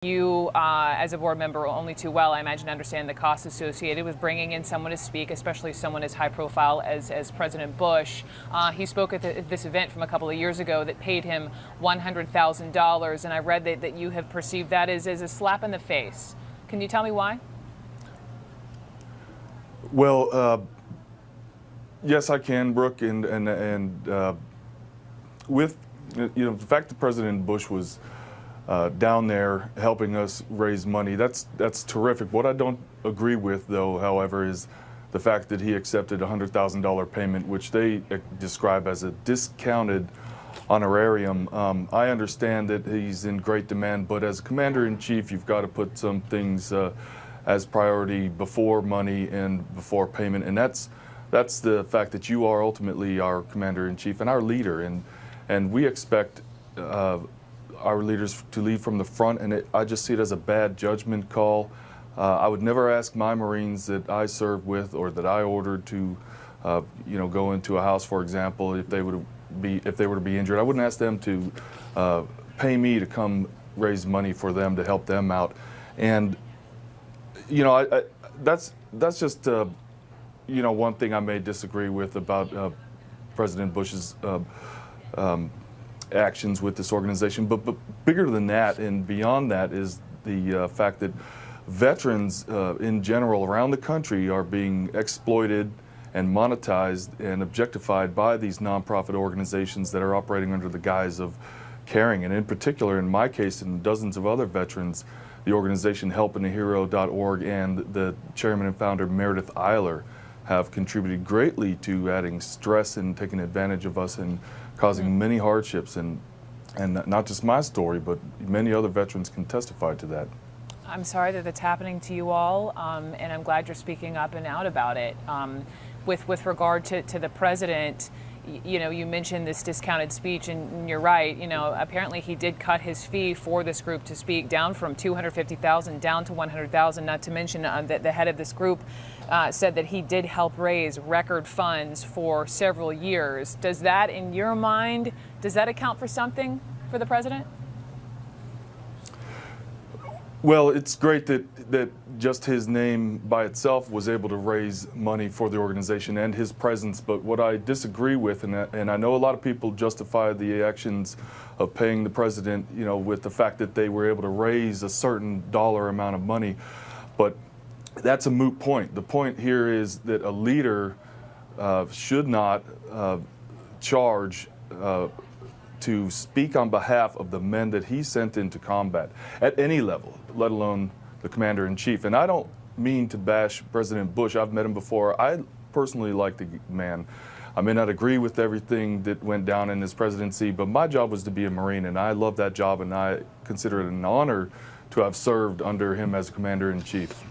You, as a board member, only too well, I imagine, understand the costs associated with bringing in someone to speak, especially someone as high profile as President Bush. He spoke at this event from a couple of years ago that paid him $100,000, and I read that you have perceived that as a slap in the face. Can you tell me why? Well, yes, I can, Brooke, and with the fact that President Bush was down there helping us raise money, that's terrific. What I don't agree with, though, however, is the fact that he accepted a $100,000 payment, which they describe as a discounted honorarium. I understand that he's in great demand, but as commander-in-chief, you've got to put some things as priority before money and before payment, and that's the fact that you are ultimately our commander-in-chief and our leader, and we expect our leaders to lead from the front, and I just see it as a bad judgment call. I would never ask my Marines that I served with or that I ordered to, go into a house, for example, if they were to be injured. I wouldn't ask them to pay me to come raise money for them to help them out, and that's just one thing I may disagree with about President Bush's actions with this organization, but bigger than that and beyond that is the fact that veterans in general around the country are being exploited and monetized and objectified by these nonprofit organizations that are operating under the guise of caring. And in particular, in my case and dozens of other veterans, the organization helpingahero.org and the chairman and founder Meredith Eiler have contributed greatly to adding stress and taking advantage of us and causing many hardships, and not just my story, but many other veterans can testify to that. I'm sorry that that's happening to you all, and I'm glad you're speaking up and out about it. With regard to the president, you mentioned this discounted speech, and you're right. Apparently he did cut his fee for this group to speak down from $250,000 down to $100,000. Not to mention that the head of this group said that he did help raise record funds for several years. Does that, in your mind, does that account for something for the president? Well, it's great that just his name by itself was able to raise money for the organization and his presence. But what I disagree with, and I know a lot of people justify the actions of paying the president, with the fact that they were able to raise a certain dollar amount of money, but that's a moot point. The point here is that a leader should not charge to speak on behalf of the men that he sent into combat at any level, let alone the commander-in-chief. And I don't mean to bash President Bush. I've met him before. I personally like the man. I may not agree with everything that went down in his presidency, but my job was to be a Marine, and I love that job, and I consider it an honor to have served under him as commander-in-chief.